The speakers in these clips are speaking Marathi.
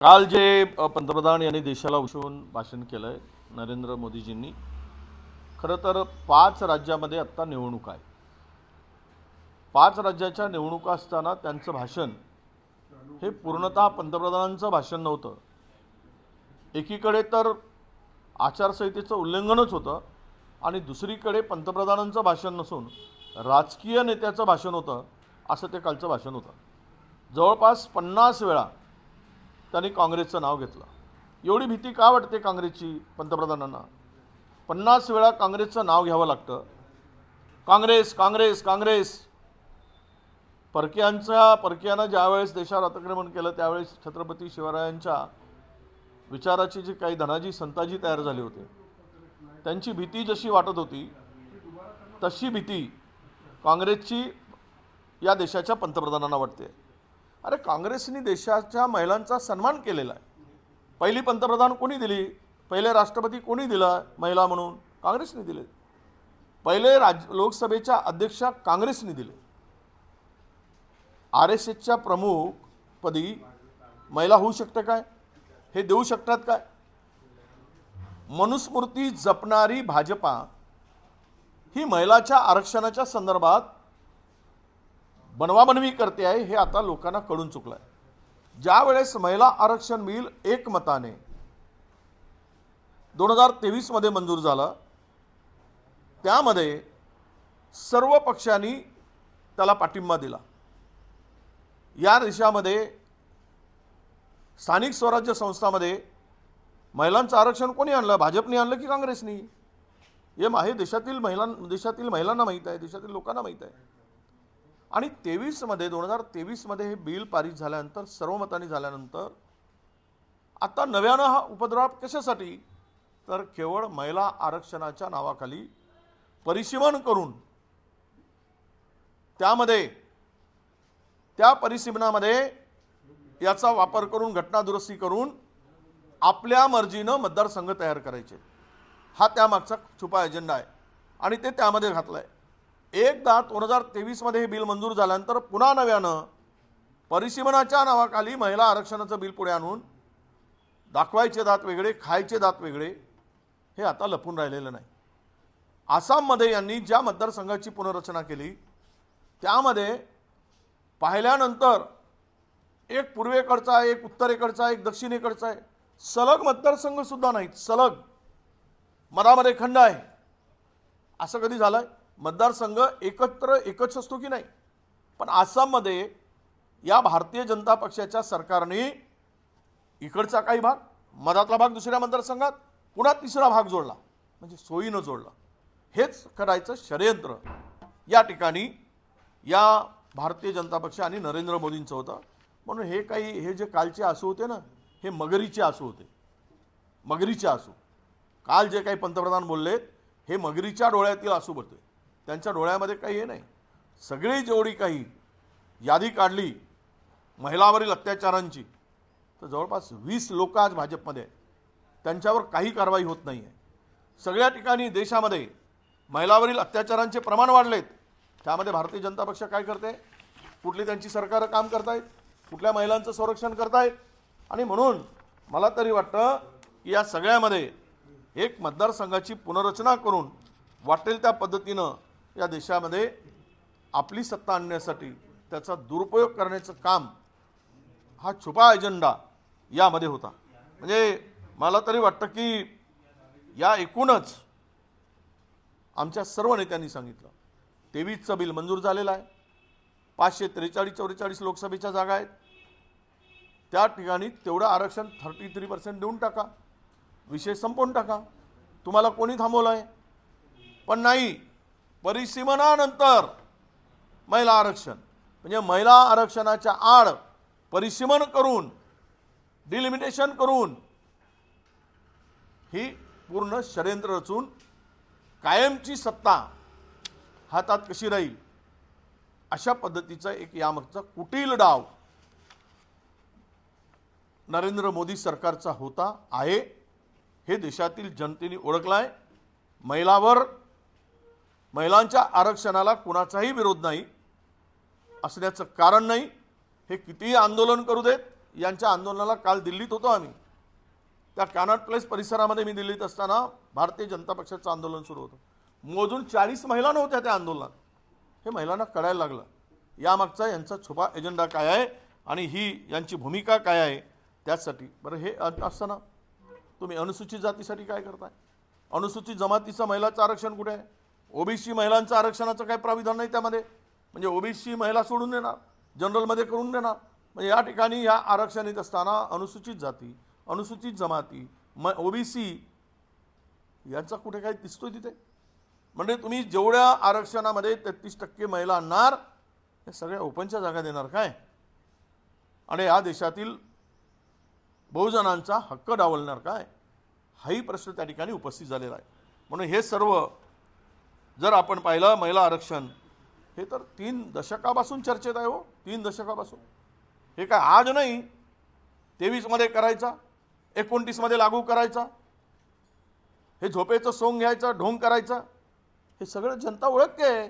काल जे पंतप्रधान यांनी देशाला उठवून भाषण केलंय नरेंद्र मोदीजींनी, खरं तर 5 राज्यामध्ये आत्ता निवडणुका आहे. 5 राज्याच्या निवडणुका असताना त्यांचं भाषण हे पूर्णतः पंतप्रधानांचं भाषण नव्हतं. एकीकडे तर आचारसंहितेचं उल्लंघनच होतं आणि दुसरीकडे पंतप्रधानांचं भाषण नसून राजकीय नेत्याचं भाषण होतं, असं ते कालचं भाषण होतं. जवळपास 50 वेळा त्यांनी काँग्रेसचं नाव घेतलं. एवढी भीती का वाटते काँग्रेसची पंतप्रधानांना? 50 वेळा काँग्रेसचं नाव घ्यावं लागतं. काँग्रेस काँग्रेस काँग्रेस. परकीयानं ज्यावेळेस देशावर अतिक्रमण केलं त्यावेळेस छत्रपती शिवरायांच्या विचाराची जी काही धनाजी संताजी तयार झाली होती, त्यांची भीती जशी वाटत होती तशी भीती काँग्रेसची या देशाच्या पंतप्रधानांना वाटते. अरे, काँग्रेसने देशाच्या महिलांचा सन्मान केलेला आहे. पहिली पंतप्रधान कोणी दिली? पहिले राष्ट्रपती कोणी दिला महिला म्हणून? काँग्रेसने दिले. पहिले लोकसभेच्या अध्यक्षा काँग्रेसने दिले. RSSच्या प्रमुखपदी महिला होऊ शकते काय? हे देऊ शकतात काय? मनुस्मृती जपणारी भाजपा ही महिलाच्या आरक्षणाच्या संदर्भात बनवाबनवी करते आहे, हे आता लोकांना कळून चुकलं आहे. ज्या वेळेस महिला आरक्षण बिल एकमताने 2023 मध्ये मंजूर झालं, त्यामध्ये सर्व पक्षांनी त्याला पाठिंबा दिला. या देशामध्ये स्थानिक स्वराज्य संस्थांमध्ये महिलांचं आरक्षण कोणी आणलं? भाजपने आणलं की काँग्रेसनी? हे देशातील महिलांना माहीत आहे, देशातील लोकांना माहीत आहे. आणि 2023 मध्ये हे बिल पारित झाल्यानंतर, सर्वमताने झाल्यानंतर, आता नव्यानं हा उपद्रव कशासाठी? तर केवळ महिला आरक्षणाच्या नावाखाली परिसीमन करून त्या परिसीमनामध्ये याचा वापर करून घटना दुरुस्ती करून आपल्या मर्जीनं मतदारसंघ तयार करायचे. हा त्यामागचा छुपा एजेंडा आहे आणि ते त्यामध्ये घातलाय. एकदा 2023 मध्ये हे बिल मंजूर झाल्यानंतर पुन्हा नव्यानं परिसीमनाच्या नावाखाली महिला आरक्षणाचं बिल पुढे आणून दाखवायचे दात वेगळे, खायचे दात वेगळे, हे आता लपून राहिलेलं नाही. आसाममध्ये यांनी ज्या मतदारसंघाची पुनर्रचना केली त्यामध्ये पाहिल्यानंतर एक पूर्वेकडचा आहे, एक उत्तरेकडचा, एक दक्षिणेकडचा आहे, सलग मतदारसंघ सुद्धा नाहीत. सलग मधामध्ये खंड आहे. असं कधी झालंय? मतदारसंघ एकच असतो की नाही? पण आसाममध्ये या भारतीय जनता पक्षाच्या सरकारने इकडचा काही भाग, मधातला भाग दुसऱ्या मतदारसंघात, पुन्हा तिसरा भाग जोडला, म्हणजे सोयीनं जोडला. हेच करायचं षडयंत्र या ठिकाणी या भारतीय जनता पक्ष आणि नरेंद्र मोदींचं होतं. म्हणून हे जे कालचे आसू होते ना, हे मगरीचे आसू होते. मगरीचे आसू. काल जे काही पंतप्रधान बोललेत हे मगरीच्या डोळ्यातील आसू होते. त्यांच्या डोळ्यामध्ये काही हे नाही. सगळी जेवढी काही यादी काढली महिलावरील अत्याचारांची, तर जवळपास 20 लोक आज भाजपमध्ये आहेत. त्यांच्यावर काही कारवाई होत नाही आहे. सगळ्या ठिकाणी देशामध्ये महिलावरील अत्याचारांचे प्रमाण वाढलेत. त्यामध्ये भारतीय जनता पक्ष काय करते? कुठली त्यांची सरकारं काम करतायत? कुठल्या महिलांचं संरक्षण करतायत? आणि म्हणून मला तरी वाटतं की या सगळ्यामध्ये एक मतदारसंघाची पुनर्रचना करून वाटेल त्या पद्धतीनं या देशामध्ये आपली सत्ता आणण्यासाठी त्याचा दुरुपयोग करण्याचं काम, हा छुपा एजेंडा यामध्ये होता. म्हणजे मला तरी वाटतं की या एकूणच आमच्या सर्व नेत्यांनी सांगितलं, 23चं बिल मंजूर झालेलं आहे. 543-44 लोकसभेच्या जागा आहेत. त्या ठिकाणी तेवढं आरक्षण 33% देऊन टाका, विषय संपवून टाका. तुम्हाला कोणी थांबवलं आहे? पण नाही. परिसीमनानंतर महिला आरक्षण, म्हणजे महिला आरक्षणाच्या आड परिसीमन करून, डिलिमिटेशन करून, ही पूर्ण षडयंत्र रचून कायमची सत्ता हातात कशी राहील अशा पद्धतीचा एक यामागचा कुटील डाव नरेंद्र मोदी सरकारचा होता आहे. हे देशातील जनतेने ओळखलाय. महिलांच्या आरक्षणाला कुणाचाही विरोध नाही, असण्याचं कारण नाही. हे कितीही आंदोलन करू देत, यांच्या आंदोलनाला काल दिल्लीत होतो आम्ही. त्या कॅनॉट प्लेस परिसरामध्ये मी दिल्लीत असताना भारतीय जनता पक्षाचं आंदोलन सुरू होतं. मोजून 40 महिला नव्हत्या त्या आंदोलनात. हे महिलांना कळायला लागलं यामागचा यांचा छुपा एजेंडा काय आहे आणि ही यांची भूमिका काय आहे. त्यासाठी बरं हे असताना तुम्ही अनुसूचित जातीसाठी काय करताय? अनुसूचित जमातीचं महिलाचं आरक्षण कुठे आहे? ओबीसी महिलांचं आरक्षणाचं काय प्राविधान नाही त्यामध्ये. म्हणजे ओबीसी महिला सोडून देणार, जनरलमध्ये करून देणार. म्हणजे या ठिकाणी या आरक्षण येत असताना अनुसूचित जाती, अनुसूचित जमाती, ओबीसी यांचा कुठे काय दिसतोय तिथे? म्हणजे तुम्ही जेवढ्या आरक्षणामध्ये 33% महिला आणणार, हे सगळ्या ओपनच्या जागा देणार काय? आणि या देशातील बहुजनांचा हक्क डावलणार काय? हाही प्रश्न त्या ठिकाणी उपस्थित झालेला आहे. म्हणून हे सर्व जर आपण पाहिलं, महिला आरक्षण हे तर 3 दशकापासून चर्चेत आहे. हो, 3 दशकापासून. हे काय आज नाही, 23 मध्ये करायचा, 29 मध्ये लागू करायचा, हे झोपेचं सोंग घ्यायचं, ढोंग करायचा, हे सगळं जनता ओळखते आहे.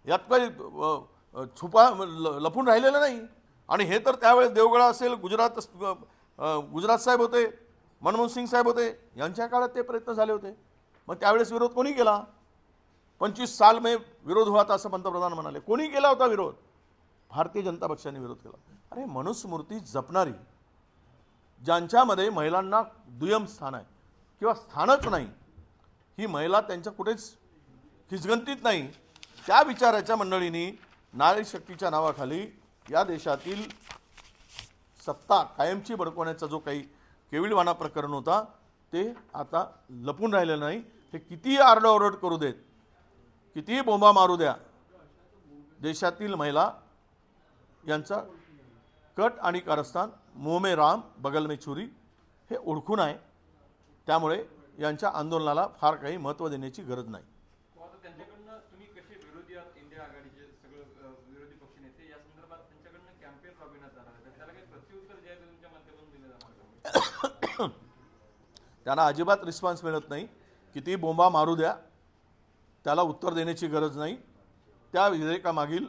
यात काही छुपा लपून राहिलेलं नाही. आणि हे तर त्यावेळेस देवगडा असेल, गुजरात साहेब होते, मनमोहन सिंग साहेब होते, यांच्या काळात ते प्रयत्न झाले होते. मग त्यावेळेस विरोध कोणी केला? 25 साल में विरोध हुआ था असं पंतप्रधान म्हणाले. कोणी केला होता विरोध? भारतीय जनता पक्षाने विरोध केला. अरे मनुस्मृती जपणारी, ज्यांच्यामध्ये महिलांना दुय्यम स्थान आहे किंवा स्थानच नाही, ही महिला त्यांच्या कुठेच खिचगंतीत नाही, त्या विचाराच्या मंडळींनी नारी शक्तीच्या नावाखाली या देशातील सत्ता कायमची बडकवण्याचा जो काही केविलवाणा प्रकरण होता, ते आता लपून राहिलेलं नाही. हे कितीही आरडाओरड करू देत, कितीही बोंबा मारू द्या, देशातील महिला यांचा कट आणि कारस्थान, मुंह में राम बगल में छुरी, हे ओळखून आहे. त्यामुळे यांच्या आंदोलनाला फार काही महत्त्व देण्याची गरज नाही. त्यांच्याकडनं तुम्ही कसे विरोधी आहात, इंडिया आघाडीचे सगळं विरोधी पक्षनेते, या संदर्भात त्यांच्याकडनं कॅम्पेन राबविण्यात जाणार आहे, त्याला काही प्रत्युत्तर जे आहे तुमच्या माध्यमातून दिलं जाणार? त्यांना अजिबात रिस्पॉन्स मिळत नाही. किती बोंबा मारू द्या, त्याला उत्तर देण्याची गरज नाही. त्या विधेयकामागील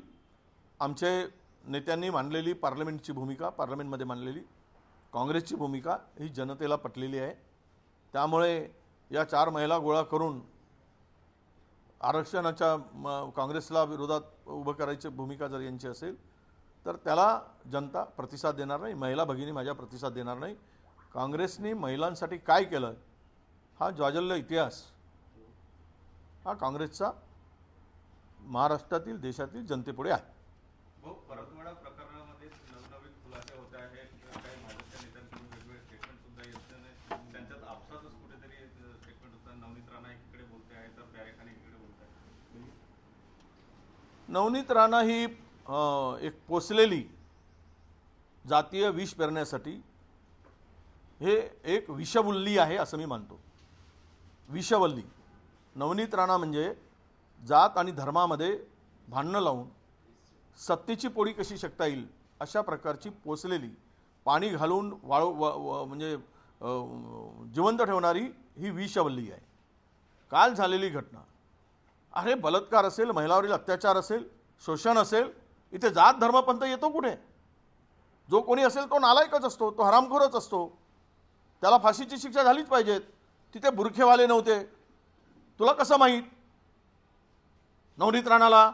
आमचे नेत्यांनी मांडलेली पार्लमेंटची भूमिका, पार्लमेंटमध्ये मांडलेली काँग्रेसची भूमिका ही जनतेला पटलेली आहे. त्यामुळे या 4 महिला गोळा करून आरक्षणाच्या काँग्रेसला विरोधात उभं करायची भूमिका जर यांची असेल तर त्याला जनता प्रतिसाद देणार नाही, महिला भगिनी माझ्या प्रतिसाद देणार नाही. काँग्रेसने महिलांसाठी काय केलं हा ज्वाजल्य इतिहास हा काँग्रेसचा महाराष्ट्रातील देशातील जनतेपुढे आहे. परतवाडा प्रकरणामध्ये नवनवीन खुलासे होत आहेत. काही भाजपच्या नेत्यांकडून वेगवेगळे स्टेटमेंट सुद्धा येत नाही. त्यांच्यात आपसातच कुठेतरी स्टेटमेंट होतात. नवनीत राणा इकडे बोलते आहे तर प्यारेखान इकडे बोलत आहे. नवनीत राणा ही एक पोचलेली जातीय विष पेरण्यासाठी हे एक विषवल्ली आहे असं मी मानतो. विषवल्ली नवनीत राणा म्हणजे जात आणि धर्मामध्ये भांडणं लावून सत्तेची पोळी कशी शकता येईल अशा प्रकारची पोचलेली, पाणी घालून म्हणजे जिवंत ठेवणारी ही विषवल्ली आहे. काल झालेली घटना, अरे बलात्कार असेल, महिलावरील अत्याचार असेल, शोषण असेल, इथे जात धर्मपंथ येतो कुठे? जो कोणी असेल तो नालायकच असतो, तो हरामखोरच असतो, त्याला फाशीची शिक्षा झालीच पाहिजे. तिथे बुरखेवाले नव्हते, तुला कसं माहीत? नवनीत राणाला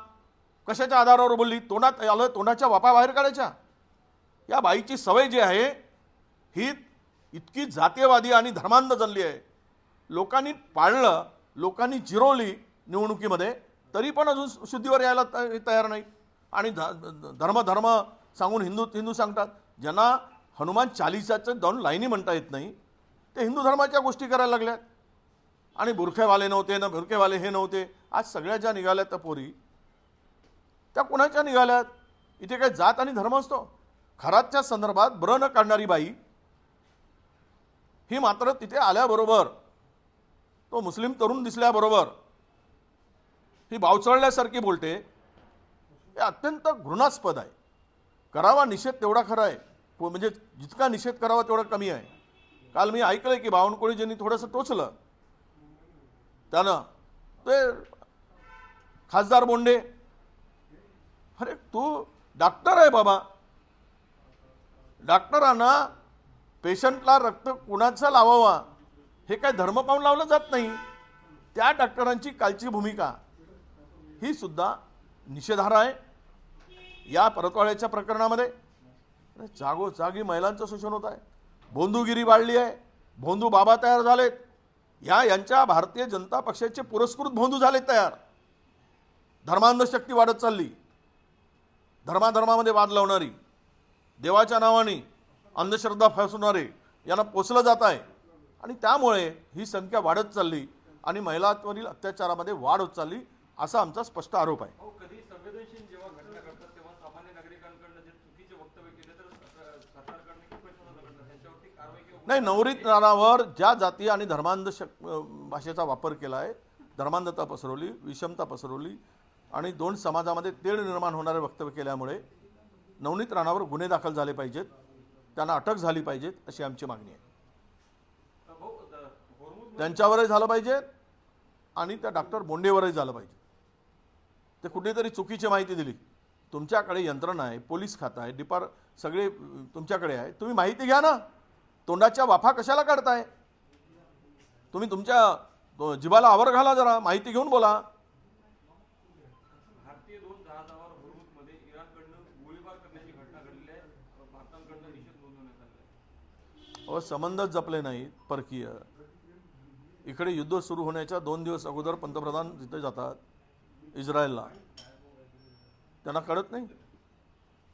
कशाच्या आधारावर बोलली? तोंडात आलं, तोंडाच्या वापा बाहेर काढायच्या. या बाईची सवय जी आहे ही इतकी जातीयवादी आणि धर्मांध जनली आहे. लोकांनी पाळलं, लोकांनी जिरवली निवडणुकीमध्ये, तरी पण अजून शुद्धीवर यायला तयार नाही. आणि धर्म सांगून हिंदू सांगतात. ज्यांना हनुमान चालिसाचं 2 लाईनी म्हणता येत नाही ते हिंदू धर्माच्या गोष्टी करायला लागल्यात. आणि बुरखेवाले नव्हते ना, बुरखेवाले हे नव्हते. आज सगळ्या ज्या निघाल्यात त्या पोरी, त्या कोणाच्या निघाल्यात? इथे काय जात आणि धर्म असतो? खरातच्या संदर्भात ब्र न काढणारी बाई ही मात्र तिथे आल्याबरोबर, तो मुस्लिम तरुण दिसल्याबरोबर ही बावचळल्यासारखी बोलते. हे अत्यंत घृणास्पद आहे. करावा निषेध तेवढा खरा आहे, म्हणजे जितका निषेध करावा तेवढा कमी आहे. काल मी ऐकलंय की बावनकुळेजींनी थोडंसं टोचलं त्यानं, ते खासदार बोंडे, अरे तू डॉक्टर आहे बाबा, डॉक्टरांना पेशंटला रक्त कुणाचं लावावा हे काय धर्म पाहून लावलं जात नाही. त्या डॉक्टरांची कालची भूमिका ही सुद्धा निषेधार्ह आहे. या परतवाड्याच्या प्रकरणामध्ये जागोजागी महिलांचं शोषण होत आहे, भोंदूगिरी वाढली आहे, भोंदू बाबा तयार झालेत. यांच्या भारतीय जनता पक्षाचे पुरस्कृत भोंदू झालेत तयार. धर्मांध शक्ती वाढत चालली, धर्माधर्मामध्ये वाद लावणारी, देवाच्या नावाने अंधश्रद्धा फसवणारे यांना पोचलं जात आहे आणि त्यामुळे ही संख्या वाढत चालली आणि महिलांवरील अत्याचारामध्ये वाढ होत चालली असा आमचा स्पष्ट आरोप आहे. कधी संवेदनशील जेव्हा घटना घडतात तेव्हा सामान्य नागरिकांकडून जे चुकीचे वक्तव्य केले तर सरकारकडनं किती प्रश्न करतात त्यांच्यावरती कारवाई किंवा नाही, नवरीत राणावर ज्या जाती आणि धर्मांध भाषेचा वापर केला आहे, धर्मांधता पसरवली, विषमता पसरवली आणि दोन समाजामध्ये तेढ निर्माण होणारे वक्तव्य केल्यामुळे नवनीत राणावर गुन्हे दाखल झाले पाहिजेत, त्यांना अटक झाली पाहिजेत अशी आमची मागणी आहे. त्यांच्यावरही झालं पाहिजे आणि त्या डॉक्टर बोंडेवरही झालं पाहिजे. ते कुठेतरी चुकीची माहिती दिली. तुमच्याकडे यंत्रणा आहे, पोलीस खातं आहे, सगळे तुमच्याकडे आहे, तुम्ही माहिती घ्या ना. तोंडाच्या वाफा कशाला काढताय तुम्ही? तुमच्या जिभाला आवर घाला, जरा माहिती घेऊन बोला. भारतीय 2 जहाजावर होर्मुझमध्ये इराणकडनं गोळीबार करण्याची घटना घडली आहे. भारताकडनं निषेध नोंदवण्यात आला आहे. संबंधच जपले नाहीत परकीय. इकडे युद्ध सुरू होण्याच्या 2 दिवस अगोदर पंतप्रधान तिथे जातात इस्रायलला. त्यांना कळत नाही,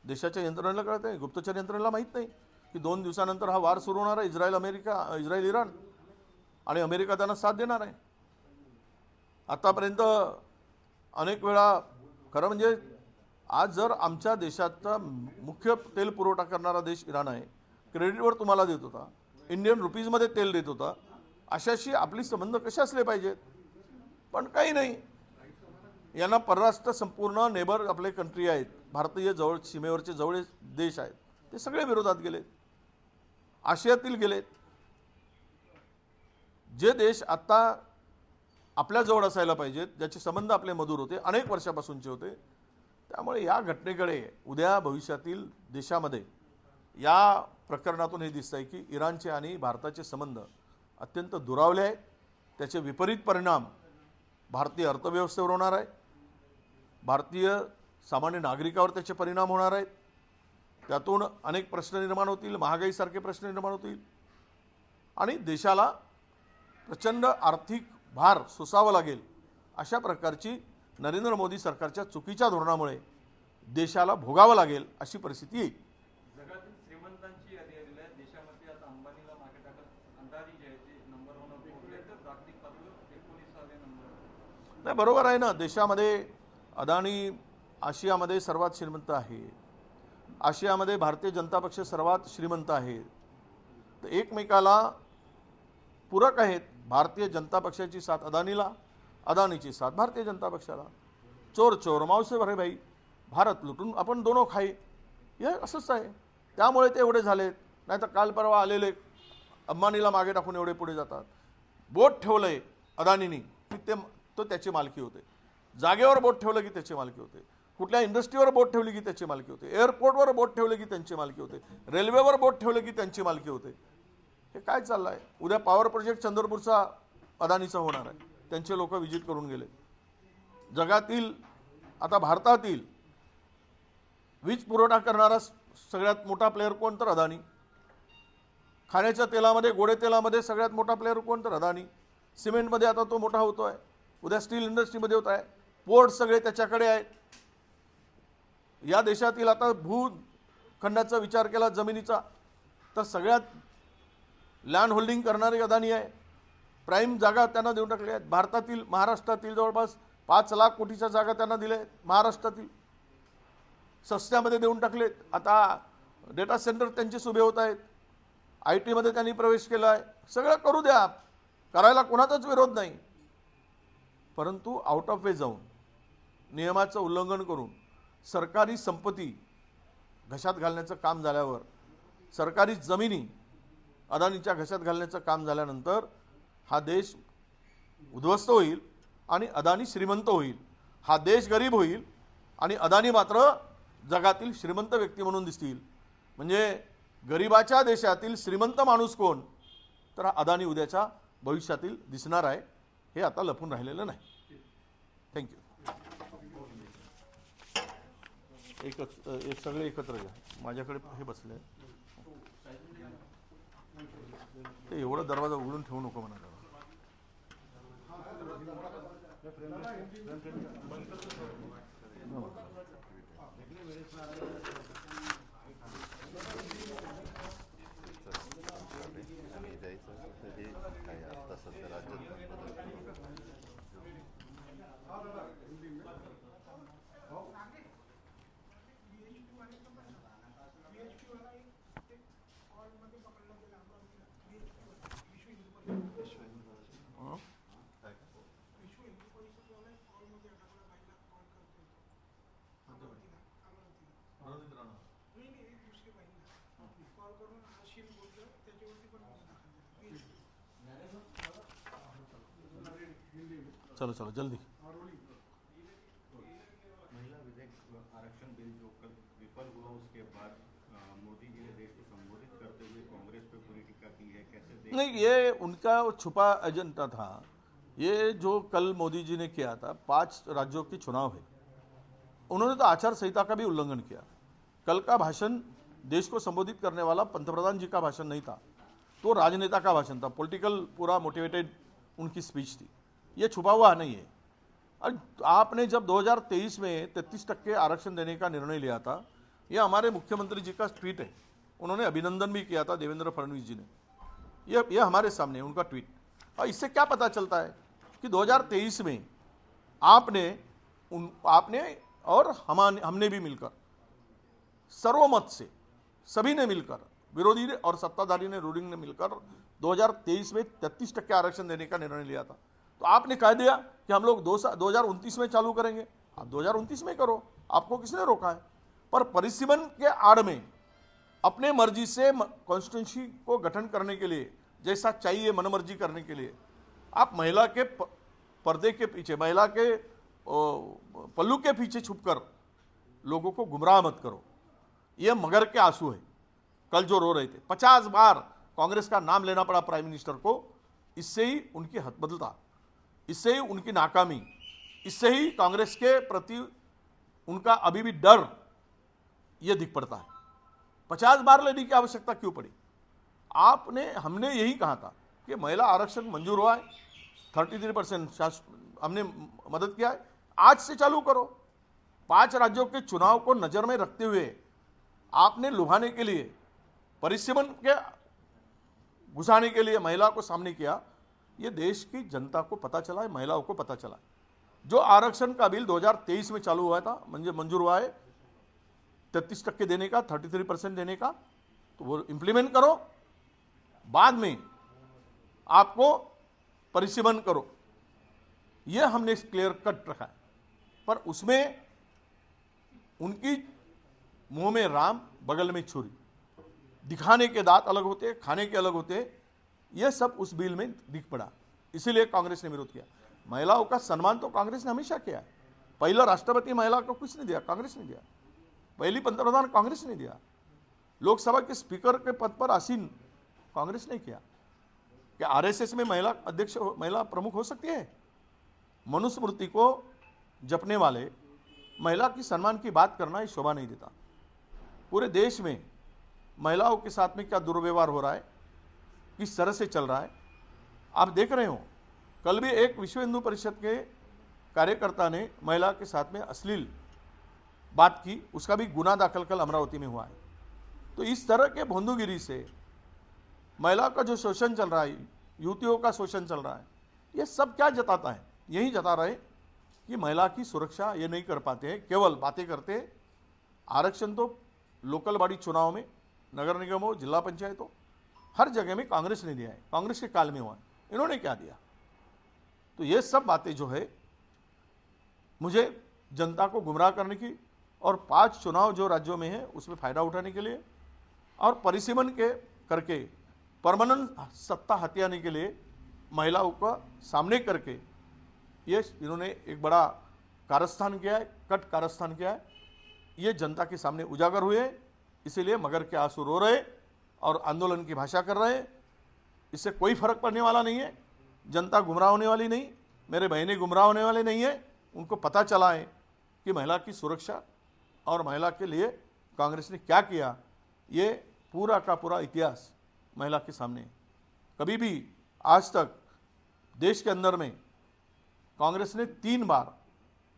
देशाच्या यंत्रणेला कळत नाही, गुप्तचर यंत्रणेला माहीत नाही की 2 दिवसानंतर हा वार सुरू होणार आहे, इस्रायल इराण, आणि अमेरिका त्यांना साथ देणार आहे. आतापर्यंत अनेक वेळा खरं म्हणजे आज जर आमच्या देशाचा मुख्य तेल पुरवठा करणारा देश इराण आहे, क्रेडिटवर तुम्हाला देत होता, इंडियन रुपीजमध्ये तेल देत होता, अशाशी आपली संबंध कसे असले पाहिजेत? पण काही नाही. यांना परराष्ट्र संपूर्ण नेबर आपले कंट्री आहेत, भारतीय जवळ सीमेवरचे जवळ देश आहेत, ते सगळे विरोधात गेलेत, आशियातील गेलेत. जे देश आता आपल्याजवळ असायला पाहिजेत, ज्याचे संबंध आपले मधुर होते, अनेक वर्षापासूनचे होते, त्यामुळे या घटनेकडे उद्या भविष्यातील देशामध्ये या प्रकरणातून हे दिसत आहे की इराणचे आणि भारताचे संबंध अत्यंत दुरावले आहेत. त्याचे विपरीत परिणाम भारतीय अर्थव्यवस्थेवर होणार आहे, भारतीय सामान्य नागरिकावर त्याचे परिणाम होणार आहेत. त्यातून अनेक प्रश्न निर्माण होतील, महागाईसारखे प्रश्न निर्माण होतील आणि देशाला प्रचंड आर्थिक भार सोसावा लागेल. अशा प्रकारची नरेंद्र मोदी सरकारच्या चुकीच्या धोरणामुळे देशाला भोगावं लागेल अशी परिस्थिती येईल. जगातील श्रीमंतांची यादी आलेली आहे. देशामध्ये आता अंबानीला मागे टाकत अंदाजी जे आहे ते नंबर 1 वर पोहोचले तर जागतिक पातळीवर 19वे नंबर. नाही, बरोबर आहे ना. देशामध्ये अदानी आशियामध्ये सर्वात श्रीमंत आहे, आशियामध्ये भारतीय जनता पक्ष सर्वात श्रीमंत आहे, तर एकमेकाला पूरक आहेत. भारतीय जनता पक्षाची साथ अदानीला, अदानीची साथ भारतीय जनता पक्षाला. चोर चोर मावसे भरे भाई, भारत लुटून आपण दोनों खाई, हे असंच आहे. त्यामुळे ते एवढे झालेत. नाही तर काल परवा आलेले अंबानीला मागे टाकून एवढे पुढे जातात. बोट ठेवलंय अदानीनी की तो त्याची मालकी होते, जागेवर बोट ठेवलं की त्याची मालकी होते, कुठल्या इंडस्ट्रीवर बोट ठेवली की त्याची मालकी होते, एअरपोर्टवर बोट ठेवलं की त्यांची मालकी होते, रेल्वेवर बोट ठेवलं की त्यांची मालकी होते. हे काय चाललं आहे? उद्या पॉवर प्रोजेक्ट चंद्रपूरचा अदानीचा होणार आहे, त्यांचे लोक व्हिजिट करून गेले. जगातील आता भारतातील वीज पुरवठा करणारा सगळ्यात मोठा प्लेअर कोण? तर अदानी. खाण्याच्या तेलामध्ये, गोडे तेलामध्ये सगळ्यात मोठा प्लेअर कोण? तर अदानी. सिमेंटमध्ये आता तो मोठा होतो आहे, उद्या स्टील इंडस्ट्रीमध्ये होत आहे, पोर्ट सगळे त्याच्याकडे आहेत. या देशातील आता भूखंडाचा विचार केला जमिनीचा तर सगळ्यात लँड होल्डिंग करणारी अदानी आहे. प्राईम जागा त्यांना देऊन टाकल्या आहेत. भारतातील महाराष्ट्रातील जवळपास 5 लाख कोटीच्या जागा त्यांना दिल्या आहेत. महाराष्ट्रातील सस्त्यामध्ये देऊन टाकलेत. आता डेटा सेंटर त्यांचे उभे होत आहेत, IT मध्ये त्यांनी प्रवेश केला आहे. सगळं करू द्या, करायला कोणाचाच विरोध नाही, परंतु आउट ऑफ वे जाऊन नियमाचं उल्लंघन करून सरकारी संपत्ती घशात घालण्याचं काम झाल्यावर, सरकारी जमिनी अदानीच्या घशात घालण्याचं काम झाल्यानंतर हा देश उद्ध्वस्त होईल आणि अदानी श्रीमंत होईल. हा देश गरीब होईल आणि अदानी मात्र जगातील श्रीमंत व्यक्ती म्हणून दिसतील. म्हणजे गरिबाच्या देशातील श्रीमंत माणूस कोण, तर अदानी उद्याच्या भविष्यातील दिसणार आहे. हे आता लपून राहिलेलं नाही. थँक्यू. एक सगळे एकत्र घ्या. माझ्याकडे हे बसले ते एवढा दरवाजा उघडून ठेवू नको म्हणा. चलो चलो जल्दी. महिला विधेयक आरक्षण बिल जो कल विफल हुआ उसके बाद मोदी जी ने देश को संबोधित करते हुए कांग्रेस पे पूरी टीका की है. कैसे देख नहीं, ये उनका छुपा एजेंडा था. ये जो कल मोदी जी ने किया था, 5 राज्यों के चुनाव है, उन्होंने तो आचार संहिता का भी उल्लंघन किया. कल का भाषण देश को संबोधित करने वाला पंतप्रधान जी का भाषण नहीं था, तो राजनेता का भाषण था. पॉलिटिकल पूरा मोटिवेटेड उनकी स्पीच थी. ये छुपा हुआ नहीं है. और आपने जब 2023 में 33% आरक्षण देने का निर्णय लिया था, ये हमारे मुख्यमंत्री जी का ट्वीट है. उन्होंने अभिनंदन भी किया था देवेंद्र फडणवीस जी ने. ये हमारे सामने है उनका ट्वीट. और इससे क्या पता चलता है कि 2023 में आपने और हमने भी मिलकर सर्वमत से, सभी ने मिलकर, विरोधी और सत्ताधारी ने, रूलिंग ने मिलकर 2023 में 33% आरक्षण देने का निर्णय लिया था. तो आपने कह दिया कि हम लोग 2029 में चालू करेंगे. आप 2029 में करो, आपको किसने रोका है. पर परिसीमन के आड़ में अपने मर्जी से कॉन्स्टिट्यूंसी को गठन करने के लिए, जैसा चाहिए मनमर्जी करने के लिए, आप महिला के पर्दे के पीछे, महिला के पल्लू के पीछे छुपकर लोगों को गुमराह मत करो. ये मगर के आंसू है. कल जो रो रहे थे, 50 बार कांग्रेस का नाम लेना पड़ा प्राइम मिनिस्टर को. इससे ही उनकी हतबदलता, इससे ही उनकी नाकामी, इससे ही कांग्रेस के प्रति उनका अभी भी डर ये दिख पड़ता है. 50 बार लेने की आवश्यकता क्यों पड़ी. हमने यही कहा था कि महिला आरक्षण मंजूर हुआ है, 33% हमने मदद किया है. आज से चालू करो. 5 राज्यों के चुनाव को नजर में रखते हुए आपने लुभाने के लिए, परिसीमन के घुसाने के लिए महिला को सामने किया. ये देश की जनता को पता चला है, महिलाओं को पता चला है. जो आरक्षण का बिल 2023 में चालू हुआ था, मंजूर हुआ है 33% देने का, 33% देने का, तो वो इंप्लीमेंट करो. बाद में आपको परिसीमन करो. ये हमने क्लियर कट रखा है. पर उसमें उनकी मुंह में राम, बगल में छुरी, दिखाने के दांत अलग होते, खाने के अलग होते. यह सब उस बिल में दिख पड़ा. इसीलिए कांग्रेस ने विरोध किया. महिलाओं का सम्मान तो कांग्रेस ने हमेशा किया है. पहला राष्ट्रपति महिला को कुछ नहीं दिया, कांग्रेस ने दिया. पहली पंतप्रधान कांग्रेस ने दिया. लोकसभा के स्पीकर के पद पर आसीन कांग्रेस ने किया. क्या आरएसएस में महिला अध्यक्ष, महिला प्रमुख हो सकती है. मनुस्मृति को जपने वाले महिला की सम्मान की बात करना ये शोभा नहीं देता. पूरे देश में महिलाओं के साथ में क्या दुर्व्यवहार हो रहा है, किस तरह से चल रहा है, आप देख रहे हो. कल भी एक विश्व हिंदू परिषद के कार्यकर्ता ने महिला के साथ में अश्लील बात की, उसका भी गुना दाखिल कल अमरावती में हुआ है. तो इस तरह के भोंदूगिरी से महिला का जो शोषण चल रहा है, युवतियों का शोषण चल रहा है, ये सब क्या जताता है. यही जता रहे कि महिला की सुरक्षा ये नहीं कर पाते हैं, केवल बातें करते हैं. आरक्षण तो लोकल बॉडी चुनाव में, नगर निगम हो, जिला पंचायत हो, हर जगह में कांग्रेस ने दिया है. कांग्रेस के काल में हुआ है. इन्होंने क्या दिया. तो ये सब बातें जो है मुझे जनता को गुमराह करने की और 5 चुनाव जो राज्यों में है उसमें फायदा उठाने के लिए और परिसीमन के करके परमानेंट सत्ता हथियाने के लिए महिलाओं का सामने करके ये इन्होंने एक बड़ा कारस्थान किया है, कट कारस्थान किया है. ये जनता के सामने उजागर हुए. इसीलिए मगर के आंसू रो रहे. और आंदोलन की भाषा कर रहे हैं। इससे कोई फर्क पड़ने वाला नहीं है, जनता गुमराह होने वाली नहीं, मेरे बहनें गुमराह होने वाले नहीं है। उनको पता चला है कि महिला की सुरक्षा और महिला के लिए कांग्रेस ने क्या किया, ये पूरा का पूरा इतिहास महिला के सामने है। कभी भी आज तक देश के अंदर में कांग्रेस ने 3 बार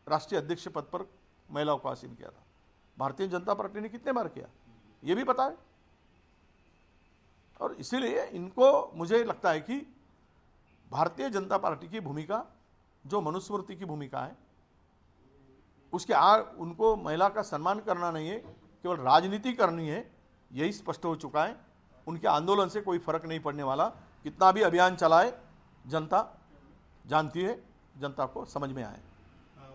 राष्ट्रीय अध्यक्ष पद पर महिलाओं को आसीन किया था। भारतीय जनता पार्टी ने कितने बार किया ये भी पता है। और इसीलिए इनको, मुझे लगता है कि भारतीय जनता पार्टी की भूमिका जो मनुस्मृति की भूमिका है उसके उनको महिला का सम्मान करना नहीं है, केवल राजनीति करनी है, यही स्पष्ट हो चुका है। उनके आंदोलन से कोई फर्क नहीं पड़ने वाला। कितना भी अभियान चलाए जनता जानती है, जनता को समझ में आए।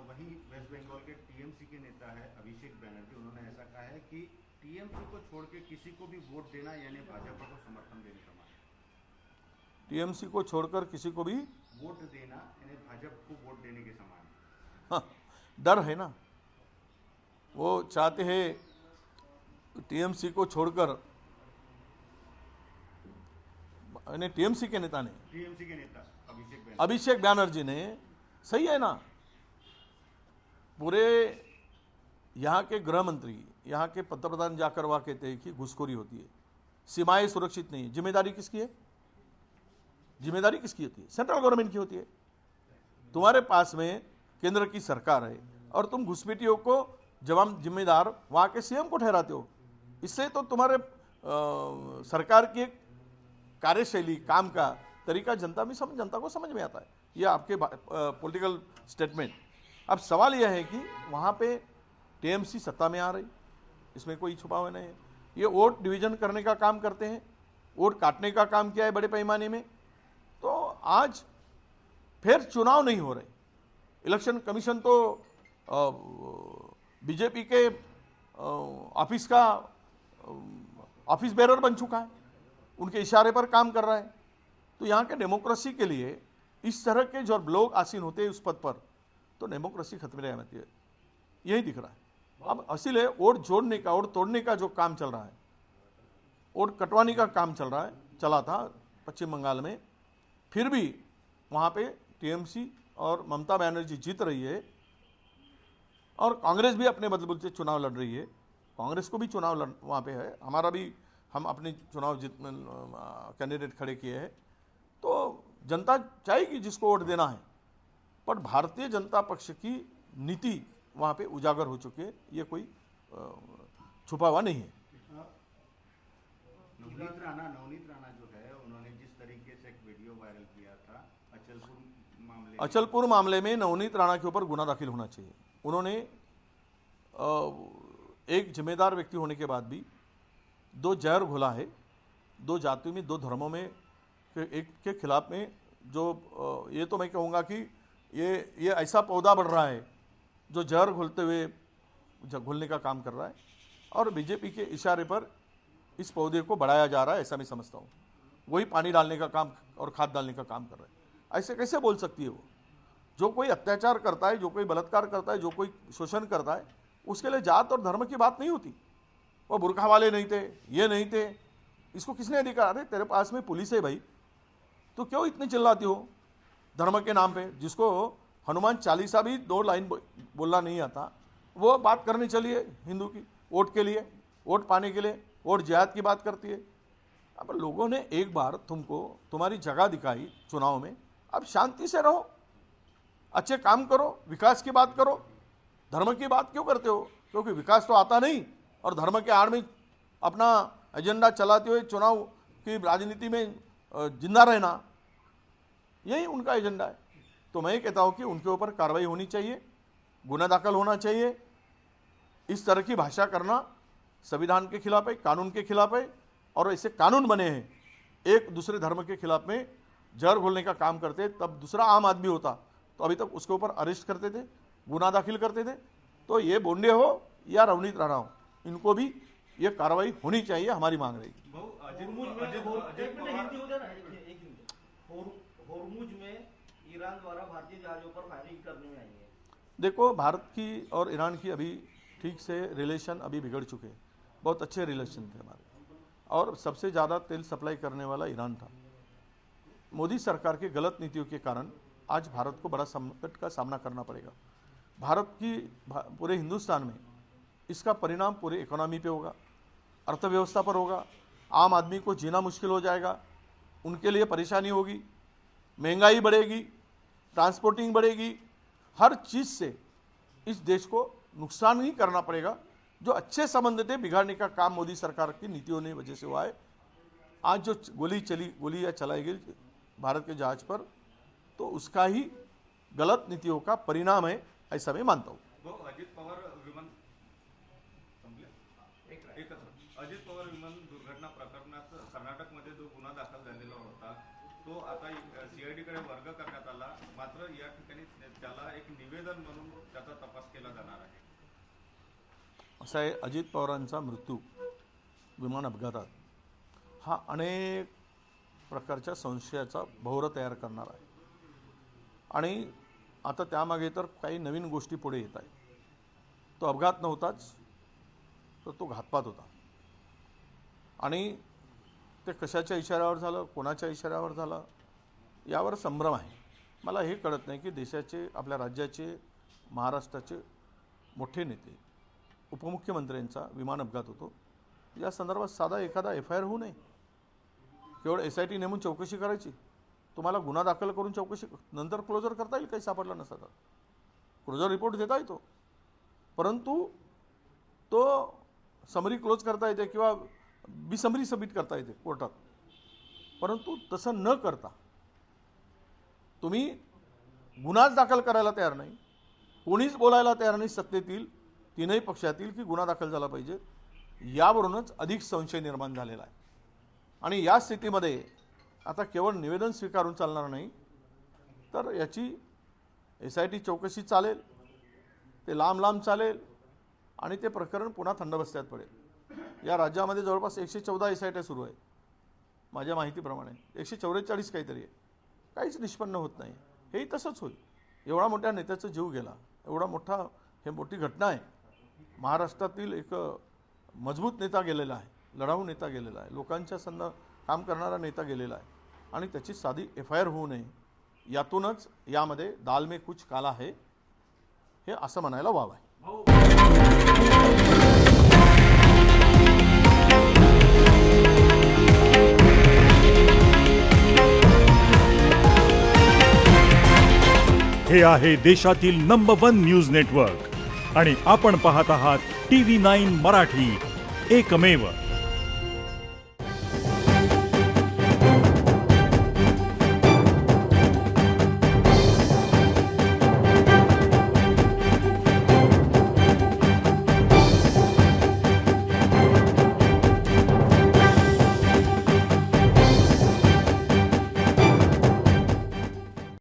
वहीं वेस्ट बंगाल के टीएमसी के नेता है अभिषेक बैनर्जी, उन्होंने ऐसा कहा है कि टीएमसी को छोड़ के किसी को भी वोट देना यानी भाजपा को समर्थन देने समान है। टीएमसी को छोड़कर किसी को भी वोट देना यानी भाजपा को वोट देने के समान है। हाँ, डर है ना, वो चाहते हैं टीएमसी को छोड़कर, यानी टीएमसी के नेता ने, टीएमसी के नेता अभिषेक बैनर्जी ने, सही है ना, पूरे यहाँ के गृह मंत्री, यहाँ के पंतप्रधान जाकर वहाँ कहते हैं कि घुसखोरी होती है, सीमाएं सुरक्षित नहीं है। जिम्मेदारी किसकी है? जिम्मेदारी किसकी होती है? सेंट्रल गवर्नमेंट की होती है। तुम्हारे पास में केंद्र की सरकार है और तुम घुसपैठियों को जिम्मेदार वहाँ के सीएम को ठहराते हो। इससे तो तुम्हारे सरकार की एक कार्यशैली, काम का तरीका जनता को समझ में आता है। ये आपके पॉलिटिकल स्टेटमेंट। अब सवाल यह है कि वहाँ पे टीएमसी सत्ता में आ रही, इसमें कोई छुपा हुआ नहीं है। ये वोट डिवीजन करने का काम करते हैं, वोट काटने का काम किया है बड़े पैमाने में। तो आज फिर चुनाव नहीं हो रहे। इलेक्शन कमीशन तो बीजेपी के ऑफिस का ऑफिस बेरर बन चुका है, उनके इशारे पर काम कर रहा है। तो यहाँ के डेमोक्रेसी के लिए इस तरह के जो लोग आसीन होते हैं उस पद पर, तो डेमोक्रेसी खत्म रहने आती है, यही दिख रहा है। अब इसीलिए वोट जोड़ने का, वोट तोड़ने का जो काम चल रहा है, वोट कटवाने का काम चला था पश्चिम बंगाल में, फिर भी वहाँ पे टीएमसी और ममता बनर्जी जीत रही है और कांग्रेस भी अपने बदबूते से चुनाव लड़ रही है। कांग्रेस को भी चुनाव वहाँ पे है, हमारा भी, हम अपने चुनाव कैंडिडेट खड़े किए हैं। तो जनता चाहेगी जिसको वोट देना है, पर भारतीय जनता पक्ष की नीति वहाँ पे उजागर हो चुकी है, ये कोई छुपा हुआ नहीं है। नवनीत राणा जो है, उन्होंने जिस तरीके से एक वीडियो वायरल किया था अचलपुर मामले में नवनीत राणा के ऊपर गुना दाखिल होना चाहिए। उन्होंने एक जिम्मेदार व्यक्ति होने के बाद भी 2 जहर घोला है, 2 जातियों में, 2 धर्मों में एक के खिलाफ में। जो ये तो मैं कहूँगा कि ये ऐसा पौधा बढ़ रहा है जो जहर घुलने का काम कर रहा है, और बीजेपी के इशारे पर इस पौधे को बढ़ाया जा रहा है, ऐसा मैं समझता हूँ। वही पानी डालने का काम और खाद डालने का काम कर रहा है। ऐसे कैसे बोल सकती है वो? जो कोई अत्याचार करता है, जो कोई बलात्कार करता है, जो कोई शोषण करता है, उसके लिए जात और धर्म की बात नहीं होती। वो बुरखा वाले नहीं थे, ये नहीं थे, इसको किसने अधिकार? अरे तेरे पास में पुलिस है भाई, तो क्यों इतनी चिल्लाती हो धर्म के नाम पे? जिसको हनुमान चालीसा भी 2 लाइन बोलना नहीं आता, वो बात करनी चलिए हिंदू की, वोट के लिए, वोट पाने के लिए, वोट जिहाद की बात करती है। अब लोगों ने एक बार तुमको तुम्हारी जगह दिखाई चुनाव में, अब शांति से रहो, अच्छे काम करो, विकास की बात करो। धर्म की बात क्यों करते हो? क्योंकि विकास तो आता नहीं, और धर्म के आड़ में अपना एजेंडा चलाते हुए चुनाव की राजनीति में जिंदा रहना, यही उनका एजेंडा है। तो मैं कहता हूं कि उनके ऊपर कार्रवाई होनी चाहिए, गुना दाखिल होना चाहिए। इस तरह की भाषा करना संविधान के खिलाफ है, कानून के खिलाफ है, और ऐसे कानून बने हैं एक दूसरे धर्म के खिलाफ में जहर घोलने का काम करते। तब दूसरा आम आदमी होता तो अभी तक उसके ऊपर अरेस्ट करते थे, गुना दाखिल करते थे। तो ये बोंडे हो या नवनीत राणा हो, इनको भी ये कार्रवाई होनी चाहिए, हमारी मांग रहेगी। होर्मुज में ईरान द्वारा भारतीय जहाजों पर फायरिंग करने में आई है। देखो, भारत की और ईरान की अभी ठीक से रिलेशन अभी बिगड़ चुके हैं, बहुत अच्छे रिलेशन थे हमारे। और सबसे ज़्यादा तेल सप्लाई करने वाला ईरान था। मोदी सरकार की गलत नीतियों के कारण आज भारत को बड़ा संकट का सामना करना पड़ेगा। भारत की पूरे हिंदुस्तान में इसका परिणाम पूरे इकोनॉमी पे होगा, अर्थव्यवस्था पर होगा। आम आदमी को जीना मुश्किल हो जाएगा, उनके लिए परेशानी होगी, महंगाई बढ़ेगी, ट्रांसपोर्टिंग बढ़ेगी, हर चीज़ से इस देश को नुकसान ही करना पड़ेगा। जो अच्छे संबंध थे बिगाड़ने का काम मोदी सरकार की नीतियों ने वजह से हुआ है। आज जो गोलियां चलाई गई भारत के जहाज पर, तो उसका ही गलत नीतियों का परिणाम है, ऐसा मैं मानता हूँ। तो अजित पवार विमान संपले? एकच. अजित पवार विमान दुर्घटना प्रकरणात कर्नाटकमध्ये जो गुन्हा दाखल झालेला होता तो आता CID कडे वर्ग करण्यात आला, मात्र या ठिकाणी त्याला एक निवेदन म्हणून त्याचा तपास केला जाणार आहे. असा आहे, अजित पवारांचा मृत्यू विमान अपघातात हा अनेक प्रकारच्या संशयाचा भोवरा तयार करणार आहे आणि आता त्यामागे तर काही नवीन गोष्टी पुढे येत आहेत. तो अपघात नव्हताच, तर तो घातपात होता आणि ते कशाच्या इशाऱ्यावर झालं, कोणाच्या इशाऱ्यावर झालं यावर संभ्रम आहे. मला हे कळत नाही की देशाचे, आपल्या राज्याचे, महाराष्ट्राचे मोठे नेते, उपमुख्यमंत्र्यांचा विमान अपघात होतो, या संदर्भात साधा एखादा FIR होऊ नये. केवळ SIT नेमून चौकशी करायची. तुम्हाला गुन्हा दाखल करून चौकशी नंतर क्लोजर करता येईल, काही सापडलं नसता तर क्लोजर रिपोर्ट देता येतो, परंतु तो समरी क्लोज करता येते किंवा बिसमरी सबमिट करता येते कोर्टात. परंतु तसं न करता तुम्ही गुन्हाच दाखल करायला तयार नाही, कोणीच बोलायला तयार नाही सत्तेतील तीनही पक्षातील की गुन्हा दाखल झाला पाहिजे. यावरूनच अधिक संशय निर्माण झालेला आहे आणि या स्थितीमध्ये आता केवळ निवेदन स्वीकारून चालणार नाही, तर याची SIT चौकशी चालेल, ते लांब लांब चालेल आणि ते प्रकरण पुन्हा थंड बस्त्यात पडेल. या राज्यामध्ये जवळपास 114 SIT सुरू आहे माझ्या माहितीप्रमाणे, 144 काहीतरी आहे. काहीच निष्पन्न होत नाही. हेही तसंच होईल. एवढा मोठ्या नेत्याचा जीव गेला, एवढा मोठा, हे मोठी घटना आहे. महाराष्ट्रातील एक मजबूत नेता गेलेला आहे, लढाऊ नेता गेलेला आहे, लोकांच्या संग काम करणारा नेता गेलेला आहे आणि त्याची साधी FIR होऊ नये, यातूनच यामध्ये दाल में कुछ काला है हे असं म्हणायला वाव आहे. हे आहे देशातील नंबर 1 न्यूज नेटवर्क आणि आपण पाहत आहात TV9 मराठी, एकमेव.